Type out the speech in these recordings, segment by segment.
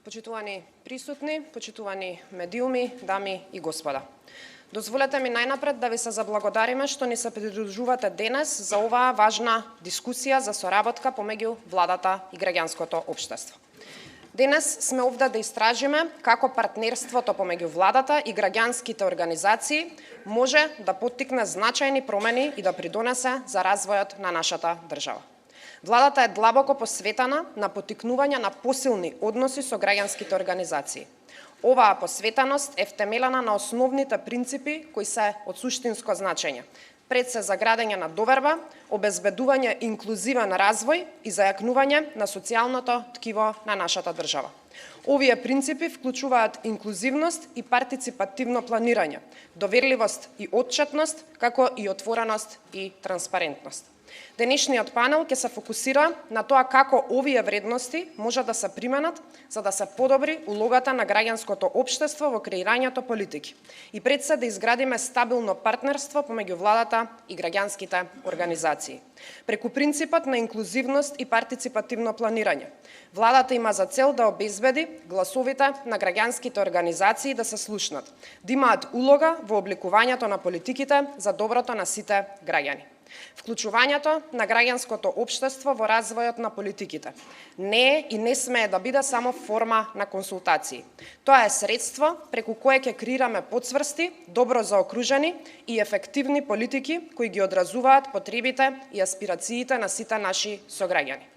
Почитувани присутни, почитувани медиуми, дами и господа. Дозволете ми најнапред да ви се заблагодариме што ни се придружувате денес за оваа важна дискусија за соработка помеѓу владата и граѓанското општество. Денес сме овде да истражиме како партнерството помеѓу владата и граѓанските организации може да поттикне значајни промени и да придонесе за развојот на нашата држава. Владата е длабоко посветена на поттикнување на посилни односи со граѓанските организации. Оваа посветеност е втемелена на основните принципи кои се од суштинско значење. Пред се за градење на доверба, обезбедување инклузивен развој и зајакнување на социјалното ткиво на нашата држава. Овие принципи вклучуваат инклузивност и партиципативно планирање, доверливост и отчетност, како и отвореност и транспарентност. Денешниот панел ќе се фокусира на тоа како овие вредности може да се применат за да се подобри улогата на граѓанското општество во креирањето политики и пред се да изградиме стабилно партнерство помеѓу владата и граѓанските организации. Преку принципот на инклузивност и партиципативно планирање, владата има за цел да обезбеди гласовите на граѓанските организации да се слушнат, да имаат улога во обликувањето на политиките за доброто на сите граѓани. Вклучувањето на граѓанското општество во развојот на политиките не е и не смее да биде само форма на консултации. Тоа е средство преку кое ќе креираме потврсти, добро заокружени и ефективни политики кои ги одразуваат потребите и аспирациите на сите наши сограѓани.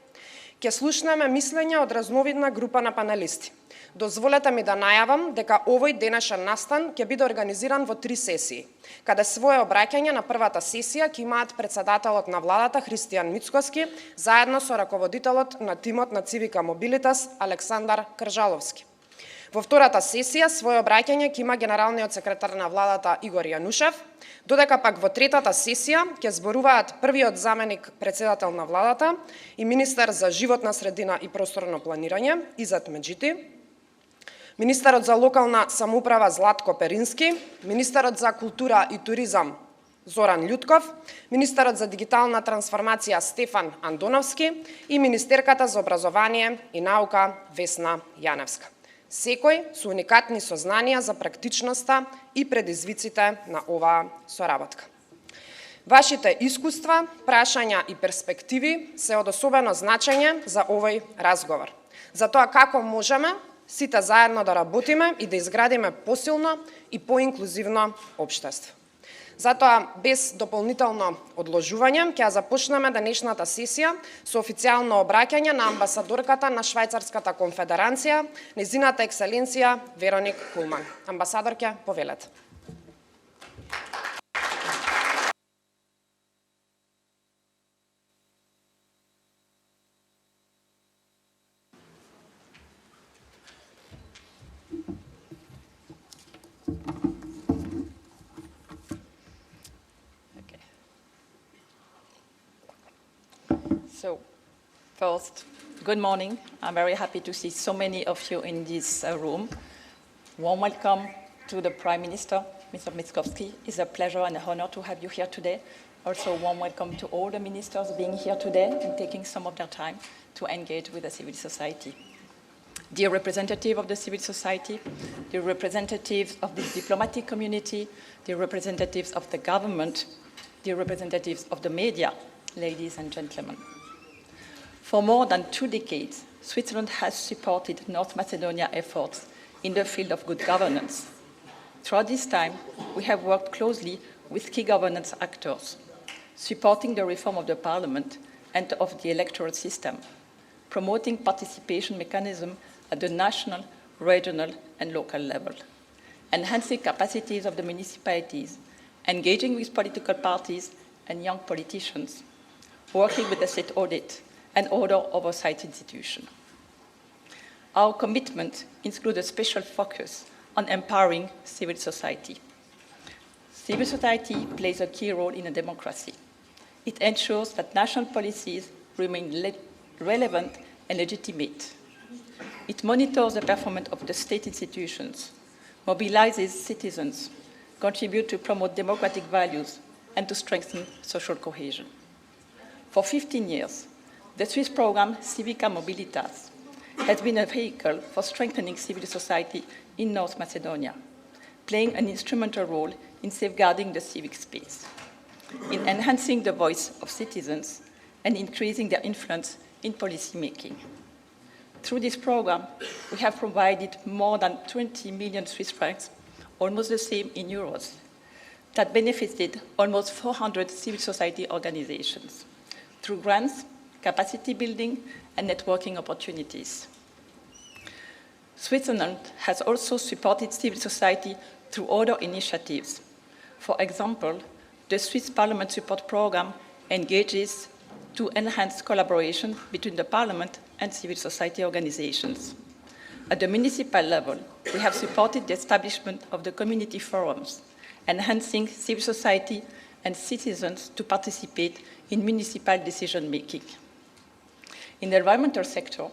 Ќе слушнеме мислења од разновидна група на панелисти. Дозволете ми да најавам дека овој денешен настан ќе биде организиран во 3 сесии, каде свое обраќање на првата сесија ќе имаат председателот на владата Христијан Мицкоски заедно со раководителот на тимот на Цивика Мобилитас Александар Кржаловски. Во втората сесија своје обраќање ќе има генералниот секретар на владата Игор Јанушев, додека пак во третата сесија ќе зборуваат првиот заменик председател на владата и министер за животна средина и просторно планирање Изет Меджити, министерот за локална самоуправа Златко Перински, министерот за култура и туризам Зоран Љутков, министерот за дигитална трансформација Стефан Андоновски и министерката за образование и наука Весна Јаневска. Секој со уникатни сознанија за практичноста и предизвиците на оваа соработка. Вашите искуства, прашања и перспективи се од особено значење за овој разговор. За тоа како можеме сите заедно да работиме и да изградиме посилно и поинклузивно општество. Затоа, без дополнително одложување, ќе започнеме денешната сесија со официјално обраќање на амбасадорката на Швајцарската конфедерација, незината екселенција Вероник Кулман. Амбасадорке, повелете. So, first, good morning. I'm very happy to see so many of you in this room. Warm welcome to the Prime Minister, Mr. Mickoski. It's a pleasure and an honor to have you here today. Also, warm welcome to all the ministers being here today and taking some of their time to engage with the civil society. Dear representative of the civil society, the representatives of the diplomatic community, the representatives of the government, the representatives of the media, ladies and gentlemen. For more than 2 decades, Switzerland has supported North Macedonia efforts in the field of good governance. Throughout this time, we have worked closely with key governance actors, supporting the reform of the parliament and of the electoral system, promoting participation mechanisms at the national, regional, and local level, enhancing capacities of the municipalities, engaging with political parties and young politicians, working with the state audit and other oversight institutions. Our commitment includes a special focus on empowering civil society. Civil society plays a key role in a democracy. It ensures that national policies remain relevant and legitimate. It monitors the performance of the state institutions, mobilizes citizens, contributes to promote democratic values, and to strengthen social cohesion. For 15 years, the Swiss program Civica Mobilitas has been a vehicle for strengthening civil society in North Macedonia, playing an instrumental role in safeguarding the civic space, in enhancing the voice of citizens, and increasing their influence in policy making. Through this program, we have provided more than 20 million Swiss francs, almost the same in euros, that benefited almost 400 civil society organizations through grants, capacity building, and networking opportunities. Switzerland has also supported civil society through other initiatives. For example, the Swiss Parliament Support Program engages to enhance collaboration between the Parliament and civil society organizations. At the municipal level, we have supported the establishment of the community forums, enhancing civil society and citizens to participate in municipal decision-making. In the environmental sector,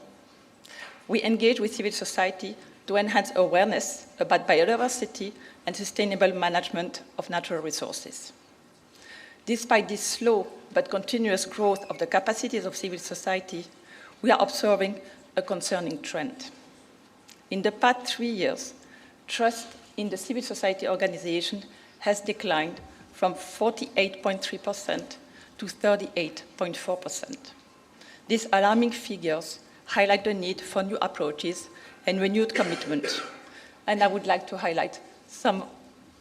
we engage with civil society to enhance awareness about biodiversity and sustainable management of natural resources. Despite this slow but continuous growth of the capacities of civil society, we are observing a concerning trend. In the past 3 years, trust in the civil society organization has declined from 48.3% to 38.4%. These alarming figures highlight the need for new approaches and renewed commitment. And I would like to highlight some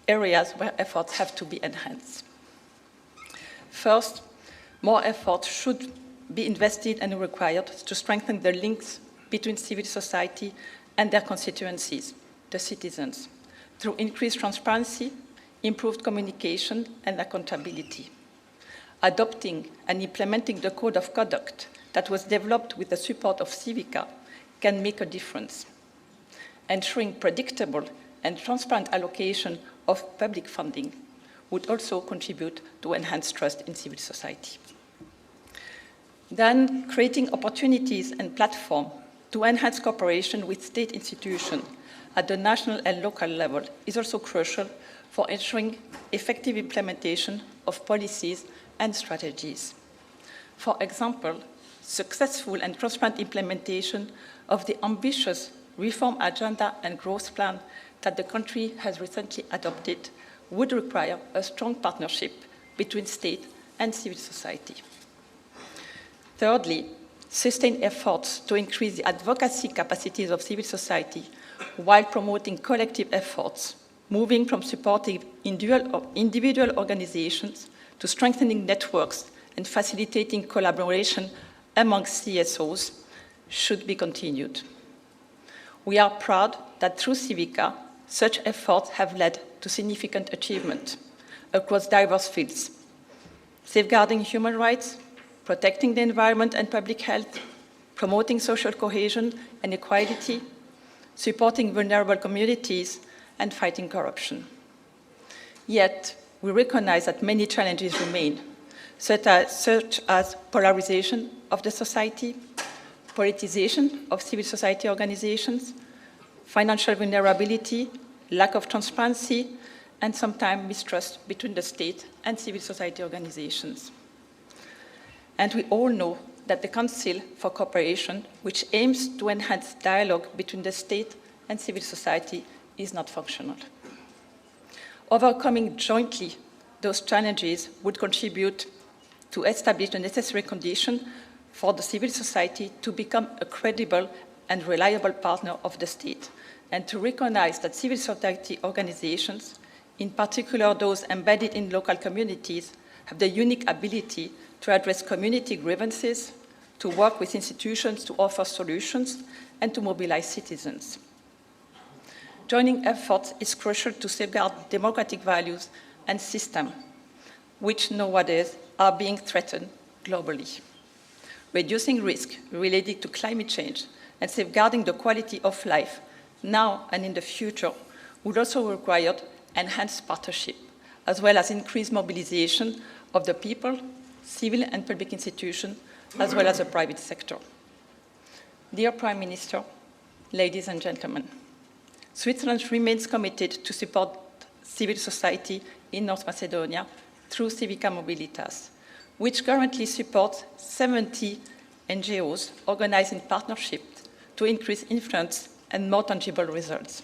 areas where efforts have to be enhanced. First, more efforts should be invested and required to strengthen the links between civil society and their constituencies, the citizens, through increased transparency, improved communication, and accountability. Adopting and implementing the Code of Conduct that was developed with the support of Civica can make a difference. Ensuring predictable and transparent allocation of public funding would also contribute to enhance trust in civil society. Then, creating opportunities and platforms to enhance cooperation with state institutions at the national and local level is also crucial for ensuring effective implementation of policies and strategies. For example, successful and transparent implementation of the ambitious reform agenda and growth plan that the country has recently adopted would require a strong partnership between state and civil society. Thirdly, sustained efforts to increase the advocacy capacities of civil society while promoting collective efforts, moving from supporting individual organizations to strengthening networks and facilitating collaboration among CSOs should be continued. We are proud that through Civica, such efforts have led to significant achievement across diverse fields: safeguarding human rights, protecting the environment and public health, promoting social cohesion and equality, supporting vulnerable communities, and fighting corruption. Yet, we recognize that many challenges remain, such as polarization of the society, politicization of civil society organizations, financial vulnerability, lack of transparency, and sometimes mistrust between the state and civil society organizations. And we all know that the Council for Cooperation, which aims to enhance dialogue between the state and civil society, is not functional. Overcoming jointly those challenges would contribute to establish the necessary conditions for the civil society to become a credible and reliable partner of the state, and to recognize that civil society organizations, in particular those embedded in local communities, have the unique ability to address community grievances, to work with institutions to offer solutions, and to mobilize citizens. Joining efforts is crucial to safeguard democratic values and systems, which nowadays are being threatened globally. Reducing risk related to climate change and safeguarding the quality of life now and in the future would also require enhanced partnership, as well as increased mobilization of the people, civil and public institutions, as well as the private sector. Dear Prime Minister, ladies and gentlemen, Switzerland remains committed to support civil society in North Macedonia through Civica Mobilitas, which currently supports 70 NGOs organized in partnership to increase influence and more tangible results.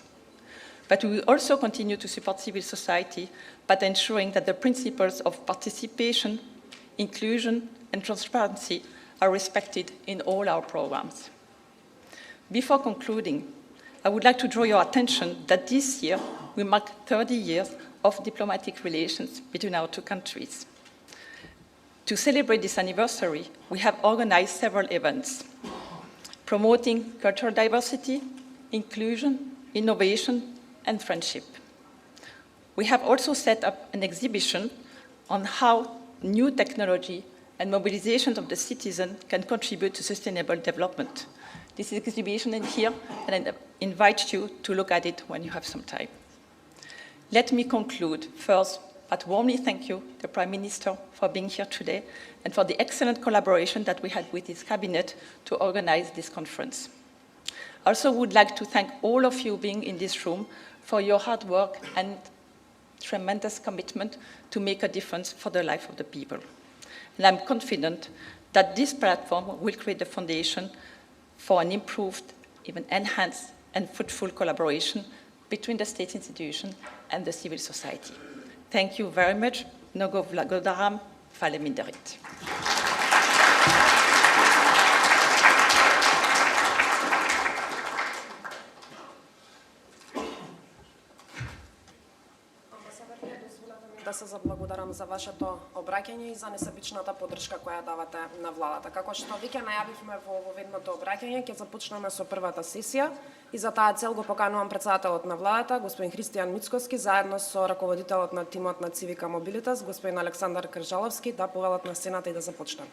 But we will also continue to support civil society by ensuring that the principles of participation, inclusion, and transparency are respected in all our programs. Before concluding, I would like to draw your attention that this year we mark 30 years of diplomatic relations between our two countries. To celebrate this anniversary, we have organized several events, promoting cultural diversity, inclusion, innovation, and friendship. We have also set up an exhibition on how new technology and mobilization of the citizen can contribute to sustainable development. This exhibition is here, and I invite you to look at it when you have some time. Let me conclude first but warmly thank you, the Prime Minister, for being here today and for the excellent collaboration that we had with his cabinet to organize this conference. I also would like to thank all of you being in this room for your hard work and tremendous commitment to make a difference for the life of the people. And I'm confident that this platform will create the foundation for an improved, even enhanced, and fruitful collaboration between the state institution and the civil society. Thank you very much. Nogo Vlagodaram, Faleminderit. Да се заблагодарам за вашето обраќање и за несебичната поддршка која давате на владата. Како што веќе најавивме во воведното обраќање, ќе започнеме со првата сесија и за таа цел го поканувам председателот на владата, господин Христијан Мицкоски, заедно со раководителот на тимот на Цивика Мобилитас, господин Александар Кржаловски, да повелат на сцената и да започнеме.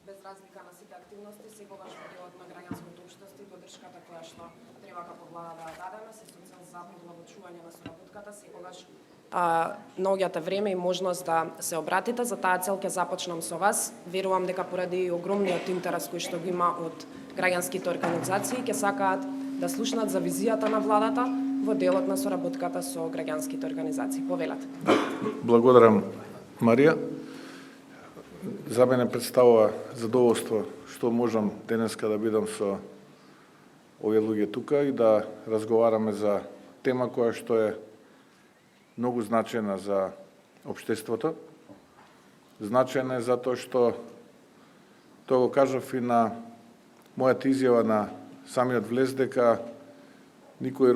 Без разлика на сите активности, секогаш во делот на граѓанското општество и поддршката која што треба како влада да дадеме, се со цел за подлабочување на соработката, секогаш наоѓате време и можност да се обратите. За таа цел ќе започнам со вас. Верувам дека поради огромниот интерес кој што го има од граѓанските организации, ќе сакаат да слушнат за визијата на владата во делот на соработката со граѓанските организации. Повелате. Благодарам, Марија. За мене представува задоволство што можам денеска да бидам со овие луѓе тука и да разговараме за тема која што е многу значајна за општеството. Значајна е затоа што, тоа го кажав и на мојата изјава на самиот влез, дека никој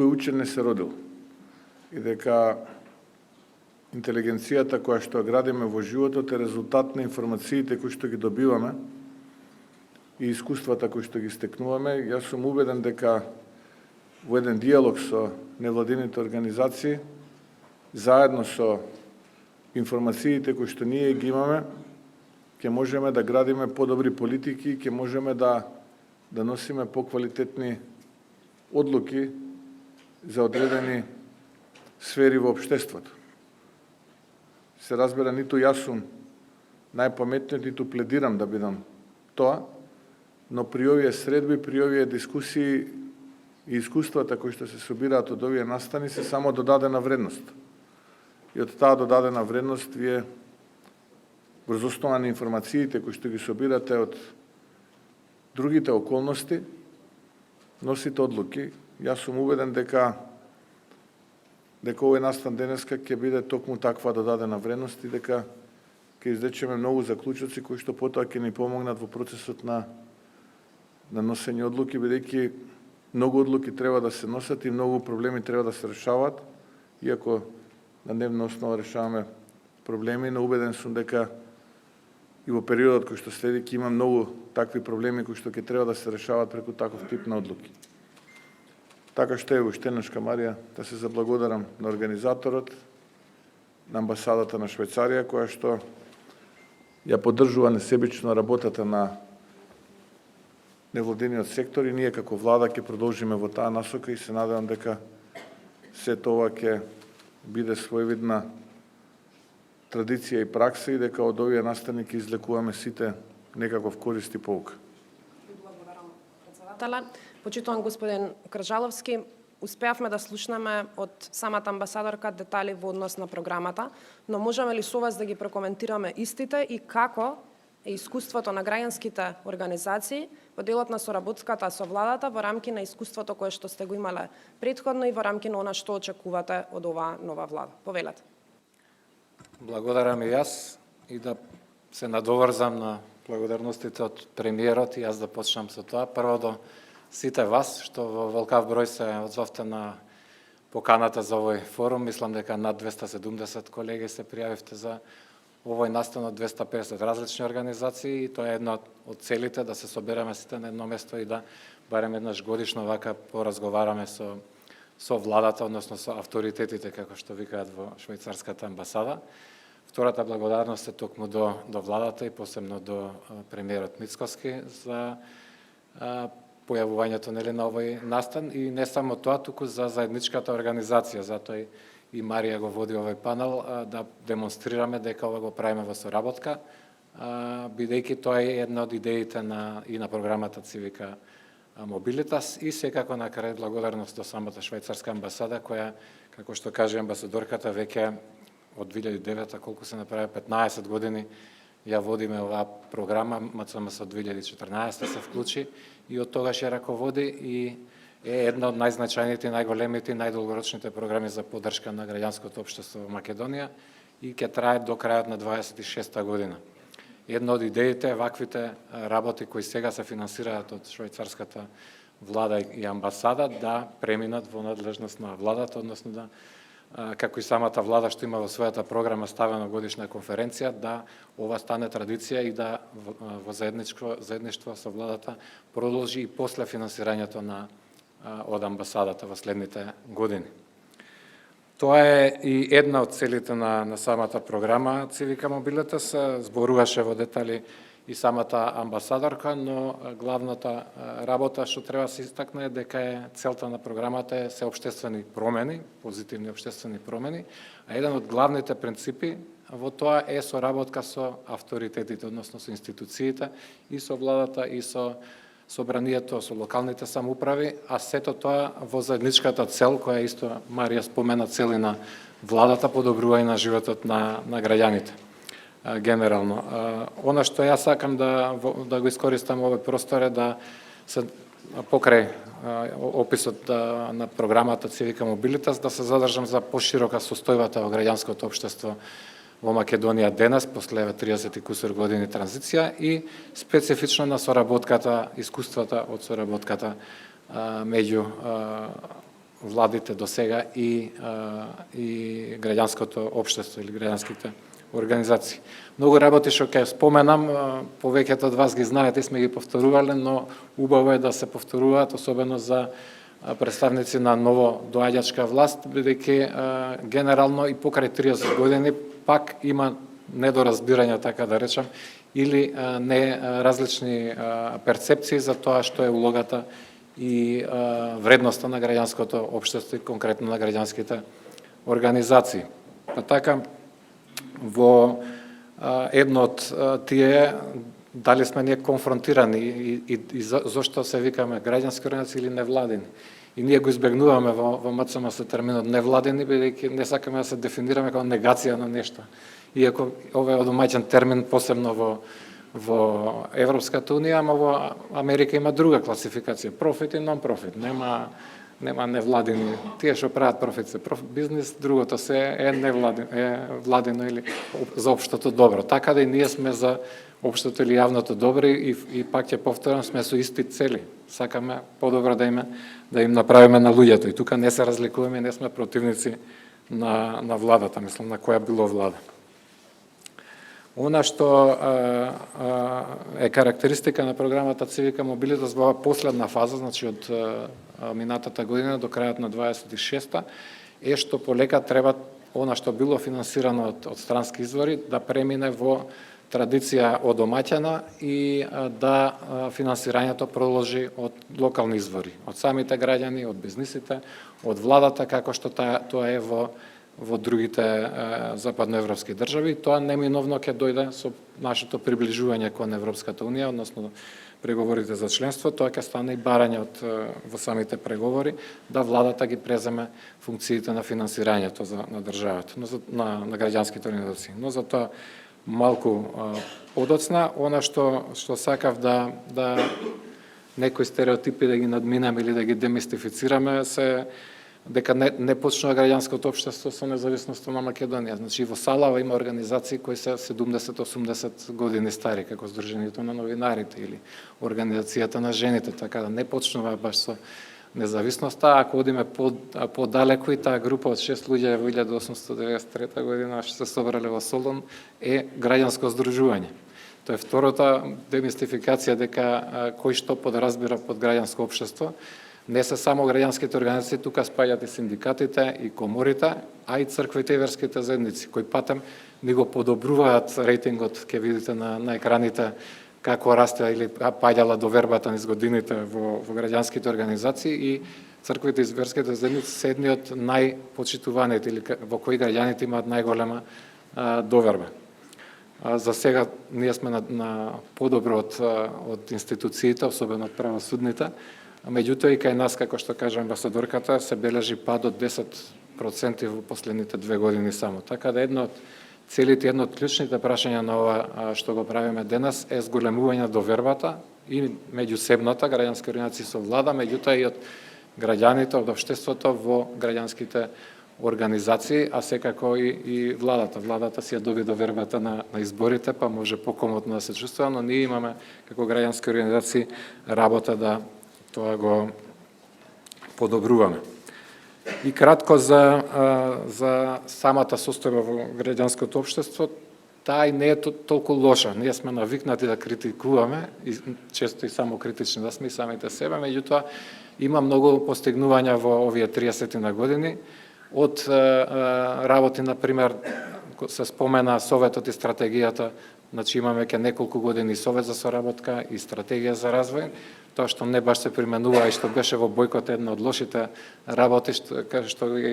учен не се родил и дека интелигенцијата која што градиме во животот е резултат на информациите кои што ги добиваме и искуствата кои што ги стекнуваме. Јас сум убеден дека во еден диалог со невладините организации, заедно со информациите кои што ние ги имаме, ќе можеме да градиме подобри политики, ќе можеме да носиме поквалитетни одлуки за одредени сфери во општеството. Се разбира, ниту јас сум најпаметниот, ниту пледирам да бидам тоа, но при овие средби, при овие дискусии и искуствата кои што се собираат од овие настани се само додадена вредност. И од таа додадена вредност вие врз основа на информациите кои што ги собирате од другите околности носите одлуки. Јас сум убеден дека овој настан денеска ќе биде токму таква додадена вредност и дека ќе извлечеме многу заклучоци кои што потоа ќе ни помогнат во процесот на носење одлуки, бидејќи многу одлуки треба да се носат и многу проблеми треба да се решаваат, иако на дневна основа решаваме проблеми, но убеден сум дека и во периодот кој што следи ќе има многу такви проблеми кои што ќе треба да се решаваат преку таков тип на одлуки. Така што е уште еднашка, Марија, да се заблагодарам на организаторот, на амбасадата на Швајцарија, која што ја поддржува несебично работата на невладиниот сектор и ние како влада ќе продолжиме во таа насока и се надевам дека се тоа ќе биде своевидна традиција и пракса и дека од овие настани ќе излекуваме сите некаков корист и поука. Благодарам, председателе. Почитуван господин Кржаловски, успеавме да слушнеме од самата амбасадорка детали во однос на програмата, но можеме ли со вас да ги прокоментираме истите и како е искуството на граѓанските организации во делот на соработката со владата во рамки на искуството кое што сте го имале претходно и во рамки на она што очекувате од оваа нова влада? Повелете. Благодарам и јас и да се надоврзам на благодарностите од премиерот и јас да почнам со тоа. Прво до сите вас што во волкав број се одзовте на поканата за овој форум. Мислам дека над 270 колеги се пријавивте за овој настан од 250 различни организации и тоа е една од целите да се собереме сите на едно место и да барем еднаш годишно вака поразговараме со владата, односно со авторитетите, како што викаат во швајцарската амбасада. Втората благодарност е токму до владата и посебно до премиерот Мицкоски за појавувањето на овој настан и не само тоа, туку за заедничката организација, затоа и Марија го води овој панел, да демонстрираме дека ова го правиме во соработка, бидејќи тоа е една од идеите и на програмата Цивика Мобилитас и секако на крај благодарност до самата швајцарска амбасада, која, како што каже амбасадорката, веќе од 2009, колку се направи 15 години, ја водиме оваа програма, МЦМС од 2014 се вклучи и од тогаш ја раководи и е една од најзначајните, најголемите и најдолгорочните програми за поддршка на граѓанското општество во Македонија и ќе трае до крајот на 26-та година. Една од идеите е ваквите работи кои сега се финансираат од швајцарската влада и амбасада да преминат во надлежност на владата, односно да како и самата влада што има во својата програма ставена годишна конференција, да ова стане традиција и да во заедништво со владата продолжи и после финансирањето од амбасадата во следните години. Тоа е и една од целите на самата програма Цивика Мобилитас, зборуваше во детали и самата амбасадорка, но главната работа што треба да се истакне е дека целта на програмата е се општествени промени, позитивни општествени промени, а еден од главните принципи во тоа е соработка со авторитетите, односно со институциите и со владата и со собранието, со локалните самоуправи, а сето тоа во заедничката цел, која исто Марија спомена, цели на владата, подобрување на животот на граѓаните. Генерално. Она што јас сакам да го искористам овој простор е да се покрај описот на програмата Цивика Мобилитас, да се задржам за поширока состојбата во граѓанското општество во Македонија денес, после 30 и кусур години транзиција и специфично на соработката, искуствата од соработката меѓу владите до сега и граѓанското општество или граѓанските организации. Многу работи што ќе споменам, повеќето од вас ги знаете и сме ги повторувале, но убаво е да се повторуваат, особено за представници на ново доаѓачка власт, бидејќи генерално и покрај 30 години пак има недоразбирање, така да речам, или не различни перцепции за тоа што е улогата и вредноста на граѓанското општество и конкретно на граѓанските организации. Па така, во едно од тие, дали сме ние конфронтирани и зошто се викаме граѓански организации или невладини. И ние го избегнуваме во МЦМС терминот невладини, бидејќи не сакаме да се дефинираме како негација на нешто. Иако ова е одомаќен термин посебно во Европската унија, ама во Америка има друга класификација, профит и нон-профит. Нема невладини. Тие што прават профит се бизнис, другото се е владино или за општото добро. Така да и ние сме за општото или јавното добро и пак ќе повторам, сме со исти цели. Сакаме подобро да им направиме на луѓето. И тука не се разликуваме, не сме противници на владата, мислам на која било влада. Она што е карактеристика на програмата Цивика Мобилитас во последна фаза, значи од минатата година до крајот на 26-та, е што полека треба она што било финансирано од странски извори да премине во традиција одомаќена и да финансирањето продолжи од локални извори, од самите граѓани, од бизнисите, од владата, како што тоа е во другите западноевропски држави. Тоа неминовно ќе дојде со нашето приближување кон Европската унија, односно преговорите за членство, тоа ќе стане и барање во самите преговори, да владата ги преземе функциите на финансирањето на државата, на граѓанските организации. Но за тоа малку подоцна, она што сакав да некои стереотипи да ги надминеме или да ги демистифицираме се дека не почнува граѓанското општество со независноста на Македонија. Значи во Салава има организации кои се 70-80 години стари, како Сдруженијето на новинарите или Организацијата на жените, така да не почнува баш со независноста. Ако одиме подалеку, и таа група од 6 луѓе во 1893 година што се собрале во Солун е граѓанско здружување. Тоа е втората демистификација, дека кој што подразбира под граѓанско општество. Не се само граѓанските организации, тука спаѓаат и синдикатите, и коморите, а и црквите и верските заедници, кои патем ни го подобруваат рейтингот, ќе видите на екраните како расте или паѓала довербата низ годините во граѓанските организации, и црквите и верските заедници се едни од најпочитуваните или во кои граѓаните имаат најголема доверба. За сега ние сме на подобро од институциите, особено од правосудните. Меѓутоа и кај нас, како што кажа амбасадорката, се бележи пад од 10% во последните 2 години само. Така да едно од клучните прашања на ова што го правиме денес е зголемување на довербата и меѓусебната граѓански организации со влада, меѓутоа и од граѓаните, од општеството во граѓанските организации, а секако и владата. Владата си ја доби довербата на изборите, па може покомотно да се чувствува, но ние имаме како граѓански организации работа да тоа го подобруваме. И кратко за самата состојба во граѓанското општество, таа и не е толку лоша. Ние сме навикнати да критикуваме, и често и само критични да сме и самите себе, меѓутоа има многу постигнувања во овие 30 на години. Од работи, например, се спомена Советот и стратегијата, значи имаме ке неколку години Совет за соработка и стратегија за развој. Тоа што не баш се применува и што беше во бојкот една од лошите работи,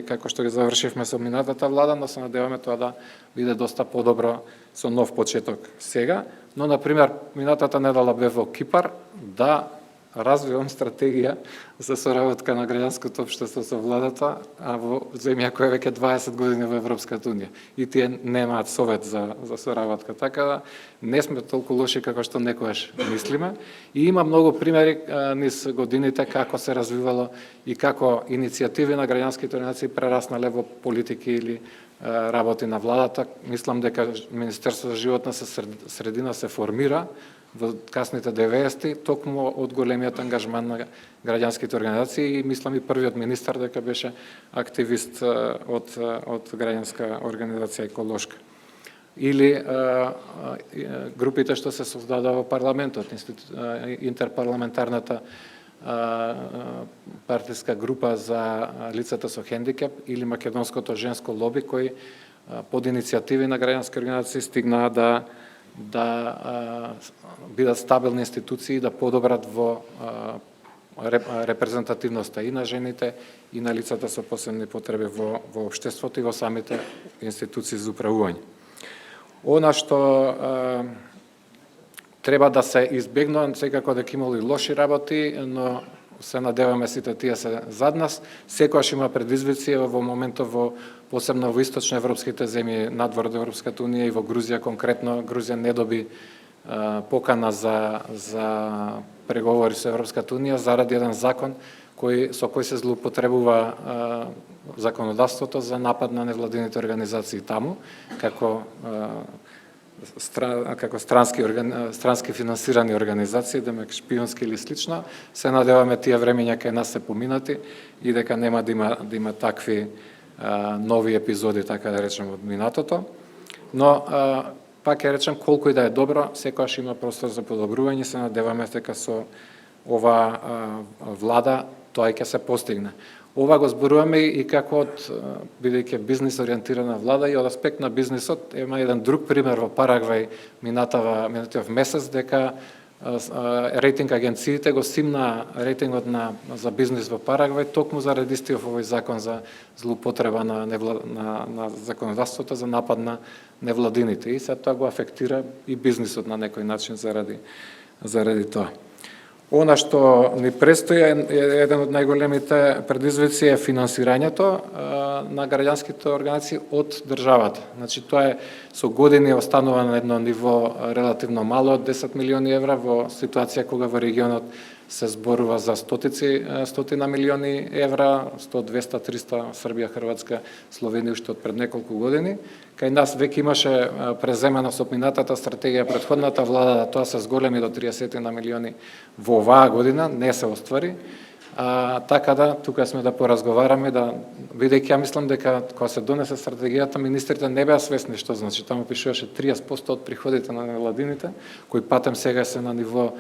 како што ги завршивме со минатата влада, но се надеваме тоа да биде доста подобро со нов почеток сега. Но, например, минатата недела бев во Кипар да развивам стратегија за соработка на граѓанското општество со владата, а во земја која веќе 20 години во Европската унија. И тие немаат совет за соработка. Така да не сме толку лоши како што некогаш мислиме. И има многу примери низ годините како се развивало и како иницијативи на граѓанските организации прераснале во политики или работи на владата. Мислам дека Министерството за животна средина се формира во касните 90-ти, токму од големиот ангажман на граѓанските организации, и мислам и првиот министар дека беше активист од граѓанска организација еколошка. Или групите што се создадоа во парламентот, интерпарламентарната партиска група за лицата со хендикеп или македонското женско лоби, кои под иницијативи на граѓански организации стигнаа да бидат стабилни институции, да подобрат во репрезентативноста и на жените и на лицата со посебни потреби во општеството и во самите институции за управување. Она што треба да се избегнува, секако дека имало и лоши работи, но се надеваме сите тие се зад нас. Секогаш има предизвици во моментов посебно во источноевропските земји надвор од Европската унија и во Грузија конкретно. Грузија не доби покана за преговори со Европската унија заради еден закон со кој се злоупотребува законодавството за напад на невладините организации таму, како странски финансирани организации, демек шпионски или слично. Се надеваме тие времења кај нас се поминати и дека нема да има такви нови епизоди, така да речем, од минатото. Но пак ќе речем, колку и да е добро, секогаш има простор за подобрување. Се надеваме дека со ова влада тоа ќе се постигне. Ова го зборуваме и како од, бидејќи бизнис ориентирана влада, и од аспект на бизнисот. Има еден друг пример во Парагвај минатиот месец, дека рейтинг агенциите го симна рейтингот за бизнис во Парагвај токму заради истиот овој закон за злоупотреба на законодавството за напад на невладините. И се тоа го афектира и бизнисот на некој начин заради тоа. Она што ни престои е еден од најголемите предизвици е финансирањето на граѓанските организации од државата. Значи тоа е со години останува на едно ниво релативно мало од 10 милиони евра во ситуација кога во регионот се зборува за стотина милиони евра, 100, 200, 300 Србија, Хрватска, Словенија уште од пред неколку години. Кај нас веќе имаше преземено со минатата стратегија претходната влада да тоа се зголеми до 30 милиони во оваа година, не се оствари. Така да, тука сме да поразговараме, бидејќи ја мислам дека кога се донесе стратегијата, министрите не беа свесни што значи. Таму пишуваше 30% од приходите на невладините, кои патем сега се на ниво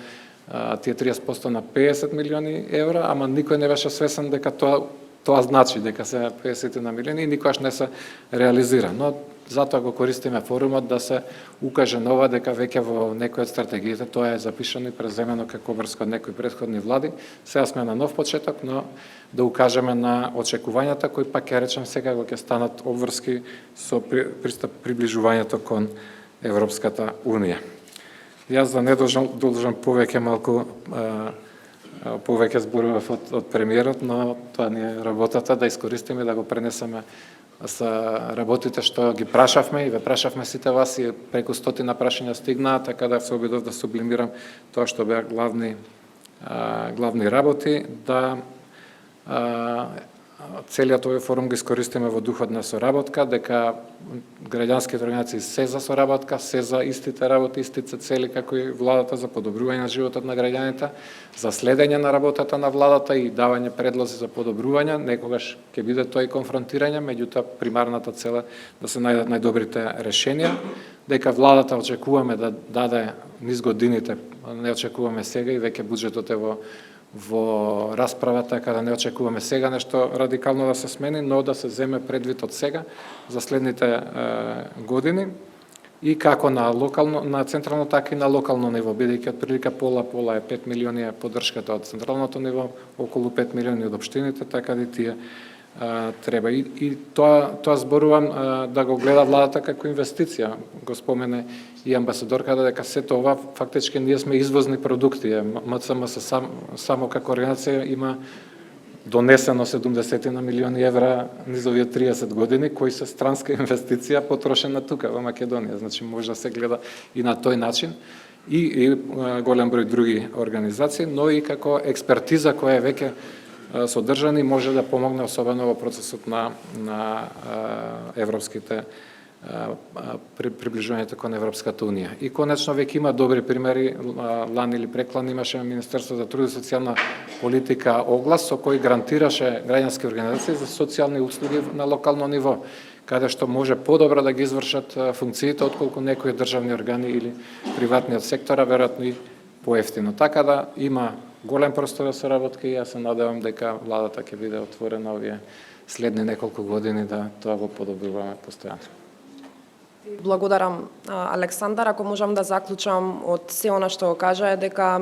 тие 30% на 50 милиони евра, ама никој не беше свесен дека тоа значи дека се 50 милиони и никогаш не се реализира. Но затоа го користиме форумот да се укаже нова дека веќе во некој од стратегиите тоа е запишано и преземено како врска од некои претходни влади. Сега сме на нов почеток, но да укажеме на очекувањата кои пак ќе речем сега го ќе станат обврски со приближувањето кон Европската Унија. Јас за не должам повеќе малку повеќе зборував од премиерот, но тоа ни е работата да искористиме да го пренесеме со работите што ги прашавме и ве прашавме сите вас и преку 100 прашања стигнаа, така да се обидов да сублимирам тоа што беа главни работи, да целиот овој форум го искористиме во духот на соработка, дека граѓанските организации се за соработка, се за истите работи, истите цели како и владата за подобрување на животот на граѓаните, за следење на работата на владата и давање предлози за подобрување, некогаш ќе биде тоа и конфронтирање, меѓутоа примарната цел е да се најдат најдобрите решенија, дека владата очекуваме да даде низ годините, не очекуваме сега и веќе буџетот е во расправа, така да не очекуваме сега нешто радикално да се смени, но да се земе предвид од сега за следните години и како на централно, така и на локално ниво, бидејќи отприлика пола е 5 милиони поддршката од централното ниво, околу 5 милиони од општините, така да и тие треба. И тоа зборувам да го гледа владата како инвестиција. Го спомене и амбасадорката дека сето ова фактички ние сме извозни продукти. МЦМ само како организација има донесено 70 милиони евра низ овие 30 години, кои се странска инвестиција потрошена тука во Македонија. Значи може да се гледа и на тој начин и голем број други организации, но и како експертиза која е веќе содржани може да помогне особено во процесот на европските приближувањето кон Европската Унија. И конечно веќе има добри примери, лани или преклани имаше Министерство за труд и социјална политика оглас со кој гарантираше граѓански организации за социјални услуги на локално ниво, каде што може подобро да ги извршат функциите отколку некои државни органи или приватниот сектор, а веројатно и поевтино. Така да има голем простор за соработка и јас се надевам дека владата ќе биде отворена овие следни неколку години да тоа го подобруваме постојано. Благодарам, Александар. Ако можам да заклучам од се она што го кажа е дека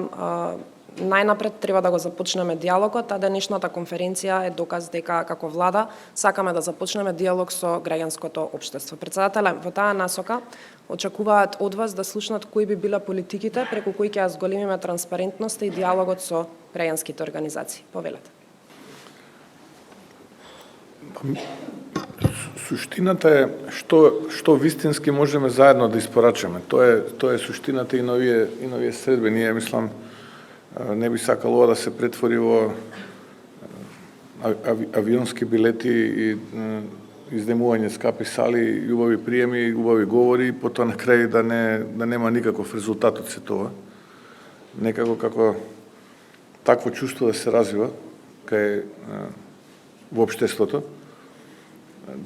најнапред треба да го започнеме диалогот, а денешната конференција е доказ дека како влада сакаме да започнеме диалог со граѓанското општество. Претседателе, во таа насока очекуваат од вас да слушнат кои би биле политиките преку кои ќе ја зголемиме транспарентноста и диалогот со граѓанските организации. Повелете. Суштината е што вистински можеме заедно да испорачаме. Тоа е суштината и на овие средби. Ние мислам не би сакало ова да се претвори во авионски билети и изнемување скапи сали, убави приеми, убави говори, и потоа на крај да нема никаков резултат од се тоа. Некако како такво чувство да се развива во општеството.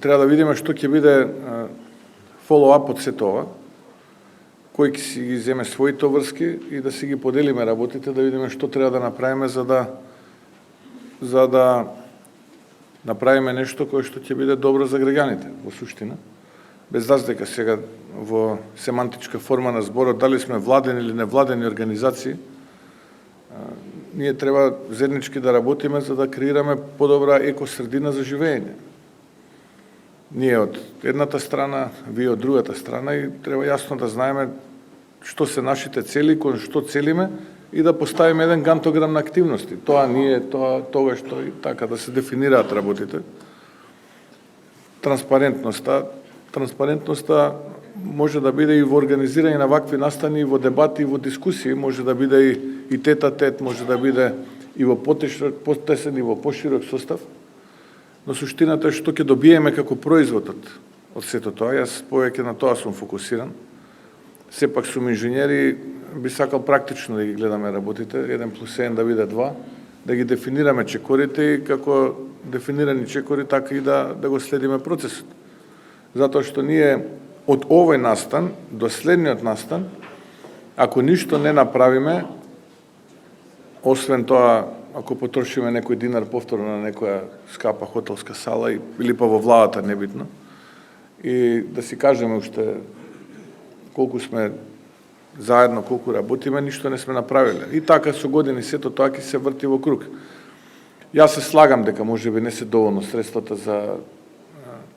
Треба да видиме што ќе биде фоллоуап од се тоа, кој ќе си ги земе своите врски и да си ги поделиме работите, да видиме што треба да направиме за да направиме нешто кое што ќе биде добро за граѓаните, во суштина. Без разлика сега во семантичка форма на зборот, дали сме владени или невладени организации, ние треба заеднички да работиме за да креираме подобра екосредина за живење. Ние од едната страна, вие од другата страна и треба јасно да знаеме што се нашите цели, кон што целиме и да поставиме еден гантограм на активности. Тоа ние, тоа што и така да се дефинираат работите. Транспарентноста може да биде и во организирање на вакви настани, и во дебати, и во дискусии, може да биде и тет-а-тет, може да биде и во потесен и во поширок состав. Но суштината е што ќе добиеме како производ од сето тоа. Јас повеќе на тоа сум фокусиран. Сепак сум инженер и би сакал практично да ги гледаме работите, 1+1 да биде 2, да ги дефинираме чекорите и како дефинирани чекори, така и да го следиме процесот. Затоа што ние од овој настан до следниот настан, ако ништо не направиме, освен тоа, ако потрошиме некој динар повторно на некоја скапа хотелска сала или па во владата, небитно, и да си кажеме уште колку сме заедно, колку работиме, ништо не сме направиле. И така со години сето тоа ќе се врти во круг. Јас се слагам дека можеби не се доволно средствата за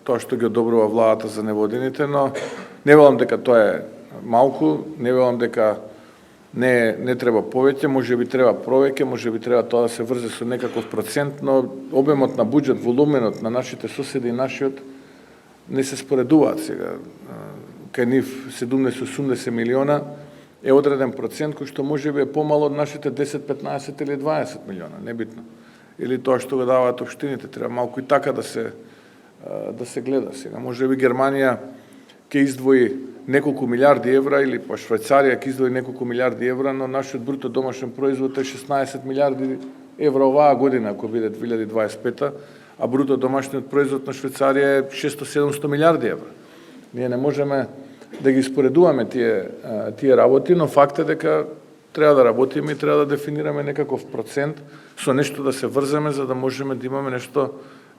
тоа што ги одобрува владата за неводените, но не велам дека тоа е малку, не велам дека не треба повеќе, можеби треба повеќе, можеби треба тоа да се врзе со некаков процент, но обемот на буџет, волуменот на нашите соседи и нашиот не се споредуваат сега. Кај нив 70-80 милиона е одреден процент кој што можеби е помало од нашите 10, 15 или 20 милиона, небитно. Или тоа што го даваат општините, треба малку и така да се гледа сега. Можеби Германија ќе издвои неколку милиарди евра или па Швајцарија ќе издвои неколку милиарди евра, но нашиот бруто домашен производ е 16 милиарди евра оваа година, ако биде 2025, а бруто домашниот производ на Швајцарија е 600-700 милиарди евра. Ние не можеме да ги споредуваме тие работи, но факт е дека треба да работиме и треба да дефинираме некаков процент со нешто да се врземе за да можеме да имаме нешто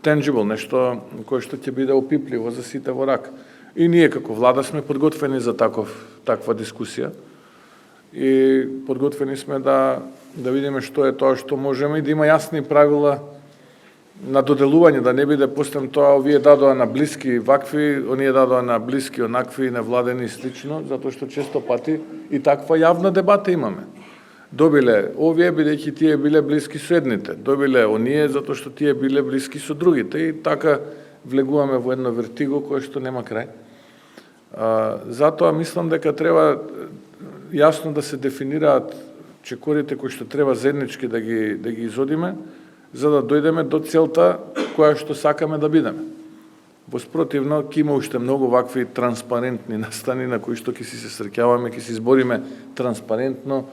tangible, нешто кое што ќе биде опипливо за сите во рак. И ние како влада сме подготвени за таква дискусија и подготвени сме да видиме што е тоа што можеме и да има јасни правила на доделување, да не биде постем тоа овие дадоа на блиски вакви, оние дадоа на блиски онакви, невладени и слично, затоа што често пати и таква јавна дебата имаме. Добиле овие бидејќи тие биле блиски со едните, добиле оние затоа што тие биле блиски со другите и така влегуваме во едно вертиго кое што нема крај. Затоа мислам дека треба јасно да се дефинираат чекорите кои што треба заеднички да ги изодиме, за да дојдеме до целта која што сакаме да бидеме. Воспротивно, ќе има уште многу вакви транспарентни настани на кои што ќе си се среќаваме, ќе си избориме транспарентно,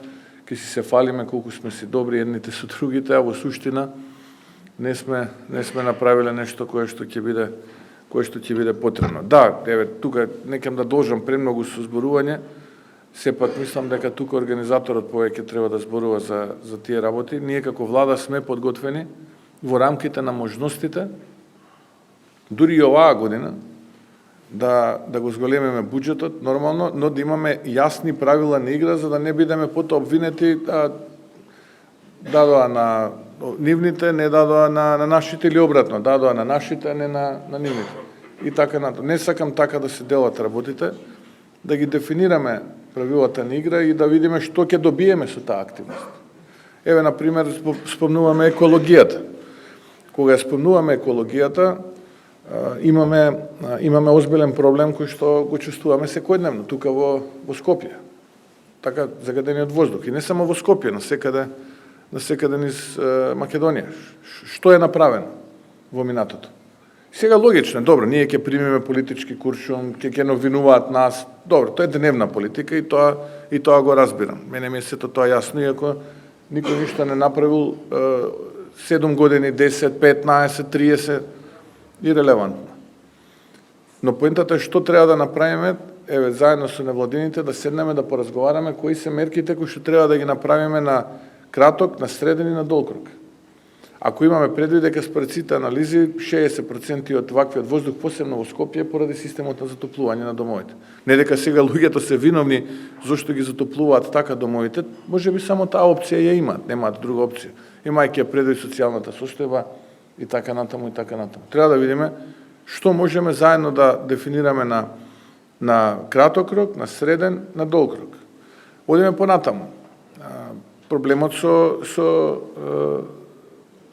ќе си се фалиме колку сме си добри едните со другите, а во суштина не сме направиле нешто кое што ќе биде потребно. Да, еве тука некам да должам премногу со зборување, сепак мислам дека тука организаторот повеќе треба да зборува за тие работи. Ние како влада сме подготвени во рамките на можностите, дури и оваа година, да го зголемиме буџетот нормално, но да имаме јасни правила на игра за да не бидеме потоа обвинети дадоа на нивните, не дадоа на нашите или обратно, дадоа на нашите, а не на нивните. И така натаму. Не сакам така да се делат работите, да ги дефинираме правилата на игра и да видиме што ќе добиеме со таа активност. Еве, например, спомнуваме екологијата. Кога спомнуваме екологијата, имаме озбилен проблем кој што го чувствуваме секојдневно тука во Скопје. Така загадениот воздух и не само во Скопје, насекаде низ Македонија. Што е направено во минатото? Сега логично, добро, ние ќе примиме политички куршум, ќе новинуваат нас. Добро, тоа е дневна политика и тоа го разбирам. Мене ми е сето тоа јасно, иако никој ништо не направил 7 години, 10, 15, 30, ирелевантно. Но поентата е што треба да направиме, еве, заедно со невладините, да седнеме да поразговараме кои се мерките кои што треба да ги направиме на краток, на среден и на долг рок. Ако имаме предвид дека според сите анализи 60% од ваквиот воздух, посебно во Скопје, поради системот на затоплување на домовите. Не дека сега луѓето се виновни зашто ги затоплуваат така домовите, можеби само таа опција ја имаат, немаат друга опција. Имајќи ја предвид социјалната состојба и така натаму и така натаму. Треба да видиме што можеме заедно да дефинираме на краток рок, на среден, на долг рок. Одиме понатаму. Проблемот со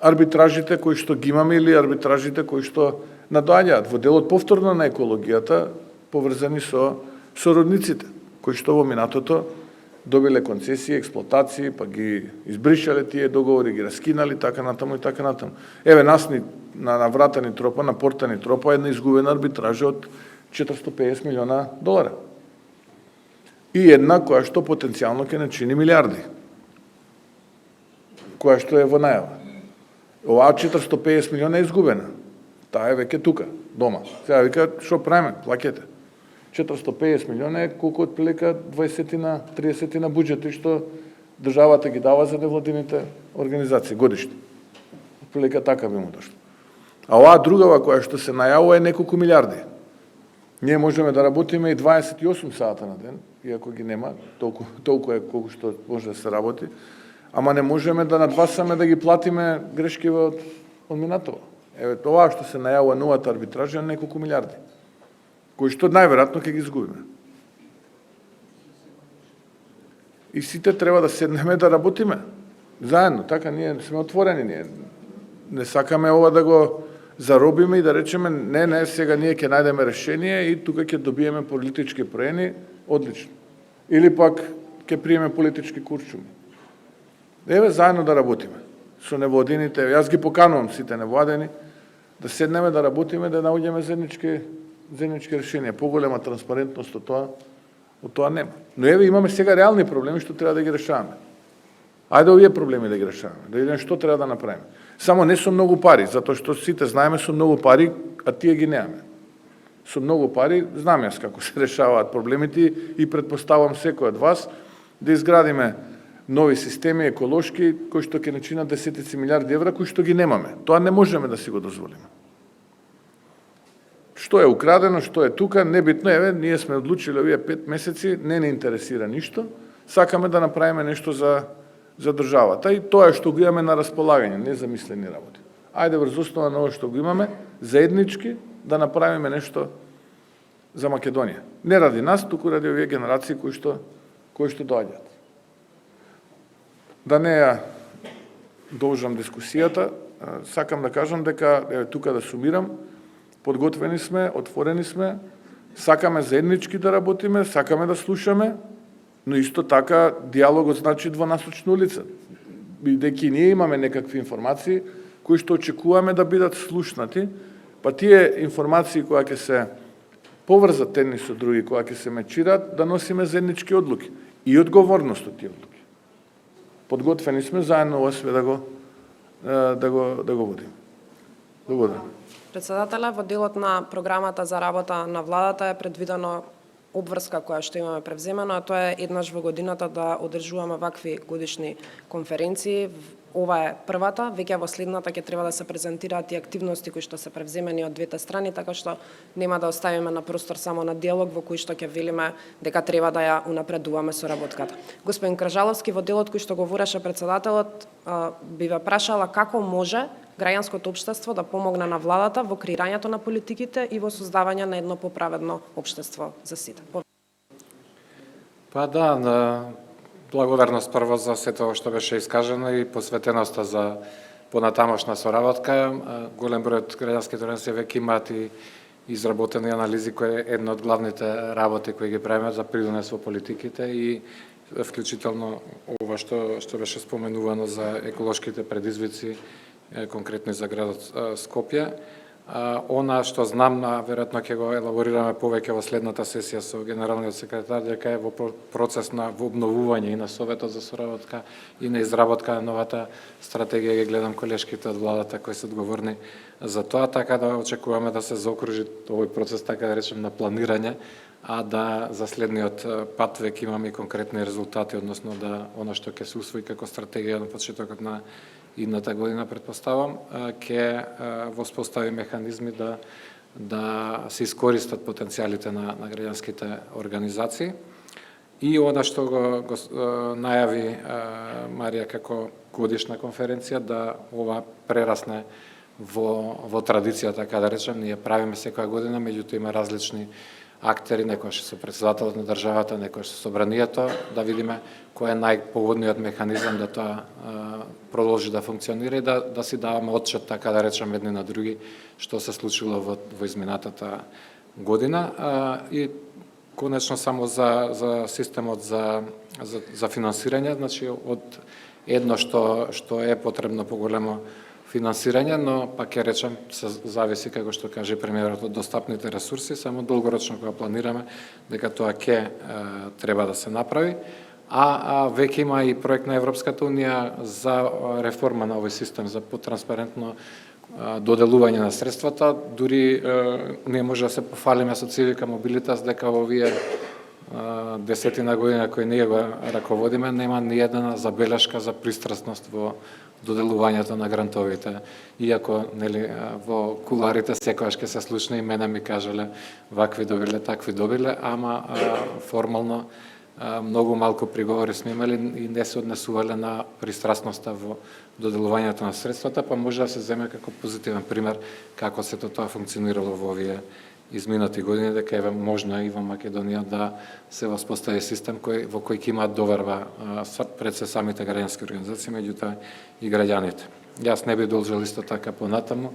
арбитражите кои што ги имаме или арбитражите кои што надоаѓаат во делот повторно на екологијата, поврзани со сородниците, кои што во минатото добиле концесии, експлоатации, па ги избришале тие договори, ги раскинали, така натаму и така натаму. Еве нас на врата ни тропа, на порта ни тропа една изгубена арбитража од $450 милиона. И една која што потенцијално ќе начини милиарди, која што е во најава. Оваа 450 милиона е изгубена. Таа е веќе тука, дома. Сега вика, што правиме? Плаќете. 450 милиона е колку отприлика 20-30 на буџети што државата ги дава за невладините организации годишни. Отприлика така би му дошло. А оваа другава која што се најавува е неколку милиарди. Ние можеме да работиме и 28 сата на ден, иако ги нема, толку е колку што може да се работи, ама не можеме да надвасаме да ги платиме грешки од минатово. Еве тоа што се најавува новата арбитража е неколку милиарди, кои што најверојатно ќе ги изгубиме. И сите треба да седнеме да работиме заедно, така ние сме отворени, ние не сакаме ова да го заробиме и да речеме не, сега ние ќе најдеме решение и тука ќе добиеме политички проени, одлично. Или пак ќе приеме политички куршуми. Еве заедно да работиме со невладините, јас ги поканувам сите невладени да седнеме да работиме, да наоѓеме заеднички решенија. Поголема транспарентност од тоа нема. Но еве имаме сега реални проблеми што треба да ги решаваме. Ајде овие проблеми да ги решаваме, да видиме што треба да направиме. Само не со многу пари, затоа што сите знаеме со многу пари, а тие ги немаме. Со многу пари знам јас како се решаваат проблемите и претпоставам секој од вас да изградиме нови системи еколошки кои што ќе начинат десетици милиарди евра кои што ги немаме. Тоа не можеме да си го дозволиме. Што е украдено, што е тука, небитно, еве, ние сме одлучили овие 5 месеци, не интересира ништо, сакаме да направиме нешто за државата и тоа е што го имаме на располагање, незамислени работи. Ајде врз основа на ова што го имаме, заеднички да направиме нешто за Македонија. Не ради нас, туку ради овие генерации кои што доаѓаат. Да не ја должам дискусијата, сакам да кажам дека, еве тука да сумирам, подготвени сме, отворени сме, сакаме заеднички да работиме, сакаме да слушаме, но исто така диалогот значи двонасочна улица. Бидејќи ние имаме некакви информации кои што очекуваме да бидат слушнати, па тие информации кои ќе се поврзат едни со други, кои ќе се мечираат, да носиме заеднички одлуки и одговорност од тие одлуки. Подготвени сме заедно ова све да го водиме. Благодарам. Председателя, во делот на програмата за работа на владата е предвидено обврска која што имаме превземено, а тоа е еднаш во годината да одржуваме вакви годишни конференции. Ова е првата, веќе во следната ќе треба да се презентираат и активности кои што се превземени од двете страни, така што нема да оставиме на простор само на диалог во кој што ќе велиме дека треба да ја унапредуваме соработката. Господин Кражаловски, во делот кој што говореше председателот, би ве прашала како може граѓанското општество да помогне на владата во креирањето на политиките и во создавање на едно поправедно општество за сите. Па да, благодарност прво за сето што беше искажено и посветеноста за понатамошна соработка. Голем број од граѓанските организации веќе имаат и изработени анализи кои е една од главните работи кои ги правиме за придонес во политиките и вклучително ова што беше споменувано за еколошките предизвици конкретно за градот Скопје. Она што знам, веројатно ќе го елаборираме повеќе во следната сесија со генералниот секретар, дека е во процес на обновување и на Советот за соработка и на изработка на новата стратегија. Ги гледам колешките од владата кои се одговорни за тоа, така да очекуваме да се заокружи овој процес, така да речем, на планирање, а да за следниот пат веќе имаме конкретни резултати, односно да она што ќе се усвои како стратегија на почетокот на идната година претпоставам, ќе воспостави механизми да се искористат потенцијалите на граѓанските организации. И она што го најави Марија како годишна конференција, да ова прерасне во традиција, така да речем, ние правиме секоја година, меѓутоа има различни актери, некојаш со претседателот на државата, некојаш со собранието, да видиме кој е најпогодниот механизам да тоа продолжи да функционира и да си даваме отчет, така да речем, едни на други, што се случило во изминатата година. И конечно само за системот за финансирање, значи од едно што е потребно поголемо финансирање, но пак ќе речем се зависи, како што каже премиерот, од достапните ресурси, само долгорочно кога планираме дека тоа ќе треба да се направи. А веќе има и проект на Европската унија за реформа на овој систем за потранспарентно доделување на средствата. Дури не може да се пофалиме со Civica Mobilitas дека во овие десетина година кои ние го раководиме, нема ни една забелешка за пристрасност во доделувањето на грантовите. Иако нели во куларите секогаш ќе се слушне, и мене ми кажале вакви добиле, такви добиле, ама формално многу малку приговори сме имали и не се однесувале на пристрасноста во доделувањето на средствата, па може да се земе како позитивен пример како сето тоа функционирало во овие изминати години, дека е можно и во Македонија да се воспостави систем во кој ќе имаат доверба пред се самите граѓански организации, меѓутоа и граѓаните. Јас не би должел исто така понатаму,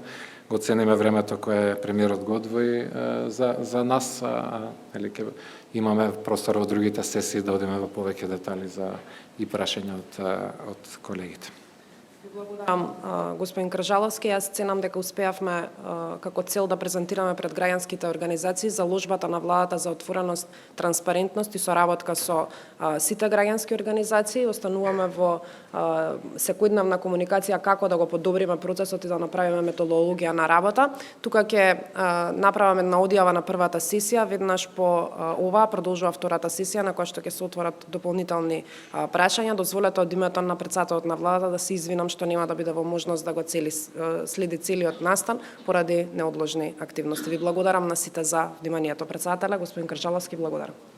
го цениме времето кое премиерот го одвои за нас, ќе имаме простор во другите сесии да одиме во повеќе детали за и прашања од колегите. Благодарам, господин Кржаловски. Јас ценам дека успеавме како цел да презентираме пред граѓанските организации заложбата на владата за отвореност, транспарентност и соработка со сите граѓански организации. Остануваме во секојдневна комуникација како да го подобриме процесот и да направиме методологија на работа. Тука ќе направиме една одјава на првата сесија, веднаш по ова продолжува втората сесија на која што ќе се отворат дополнителни прашања. Дозволете од името на претседателот на владата да се извинам што нема да биде во можност да го следи целиот настан поради неодложни активности. Ви благодарам на сите за вниманието. Претседателя, господин Кржаловски, благодарам.